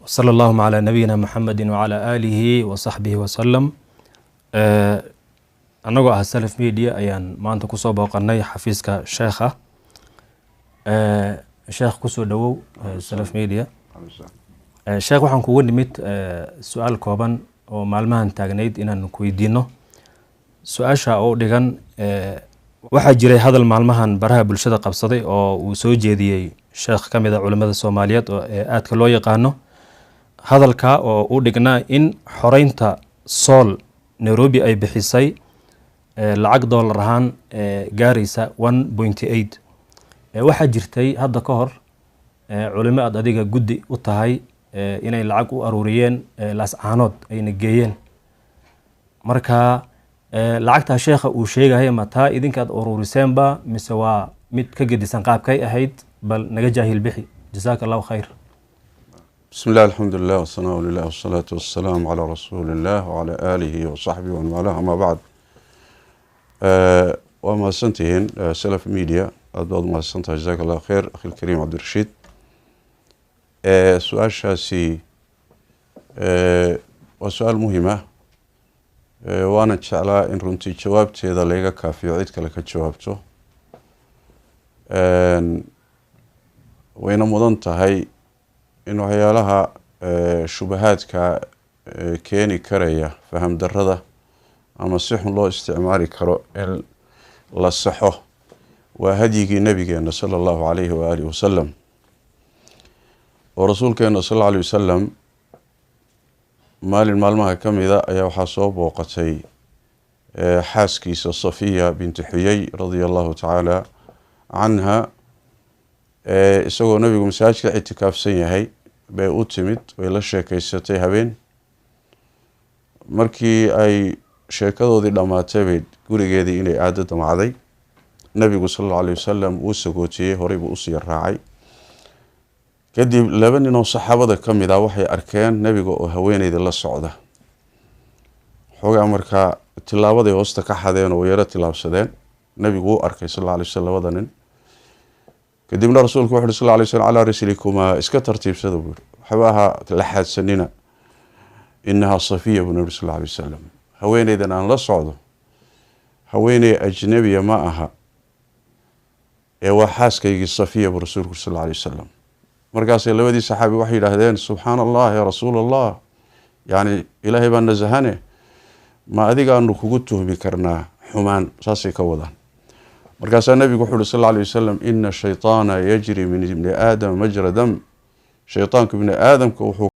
وصلى الله على نبينا محمد وعلى آله وصحبه وسلم. anagoo ah Salaf Media ayaan maanta ku soo booqanay xafiiska sheekha. Sheekh ku soo dhawow Salaf Media. Sheekh waxaan kugu nimid su'aal kooban oo maalmahan taagnayd inaan ku weydiino. Su'aasha oo dhigan waxaa jiray hadal maalmahan baraha bulshada qabsaday oo uu soo jeediyay sheekh kamid ah culimada Soomaaliyeed oo aadka loo yaqaano. hadalka oo u dhignaa in xoreynta Sool Nairobi ay bixisay lacag dollar ahaan gaaraysa 1.8. waxaa jirtay hadda ka hor culimo aad adiga guddi u tahay inay lacag u aruuriyeen laascaanood ayna geeyeen. marka lacagta sheekha uu sheegay ma taa idinkaad uruuriseenba mise waa mid ka gedisan qaabkay ahayd bal naga jaahil bixi. jazakallahu khayr. بسم الله الحمد لله والثناء لله والصلاة والسلام على رسول الله وعلى آله وصحبه ومن والاه. أما بعد وما سنتهن سلف ميديا أدواد ما سنتها جزاك الله خير أخي الكريم عبد الرشيد. سؤال شاسي وسؤال مهمة وأنا إن شاء الله إن رنتي جوابتي إذا لقى كافي عيدك لك جوابته وين مضنتها هاي إنه waxyaalaha shubahaadka keeni karaya faham darrada ama si xun loo isticmaali karo la saxo waa hadyigii nabigeena sallallahu alayhi wa alihi wasallam oo rasuulkeena sallallahu alayhi wasallam maalin maalmaha kamida ayaa waxaa soo booqatay xaaskiisa Safiya bint Huyay radiyallahu ta'ala anha isagoo nabigu masaajidka itikaafsan yahay bay u timid way la sheekaysatay habeen. markii ay sheekadoodii dhamaatay bay gurigeedii inay aado damacday. nabigu sallallahu alayhi wasallam uu sagootiyay horay buu u sii raacay. kadib laba nin oo saxaabada kamid ah waxay arkeen nabiga oo haweeneyda la socda. xogaa markaa tilaabaday hoosta ka xadeen oo yara tilaabsadeen. nabigu uu arkay sallallahu alayhi wasallam labada nin. kadibna rasuulku wuxuu sallallahu alayhi wasallam ala rasuulikuma iska tartiibsada buu waxbaaha la xaadsanina innaha Safiya ibn Nabi sallallahu alayhi wasallam haweeneydan aan la socdo haweeney ajnabiya ma aha waa xaaskaygii Safiya buu rasuulku sallallahu alayhi wasallam. markaas labadii saxaabi waxay yiraahdeen subhanallah ya rasuulallah yani ilaahay baan nazahane ma adiga aanu kugu tuhmi karnaa xumaan saasay ka wadaan. markaas nabigu wuxuu sallallahu alayhi wasallam inna shaytaana yajri min ibni aadam majra dam shaytaanku ibni aadamka wuxuu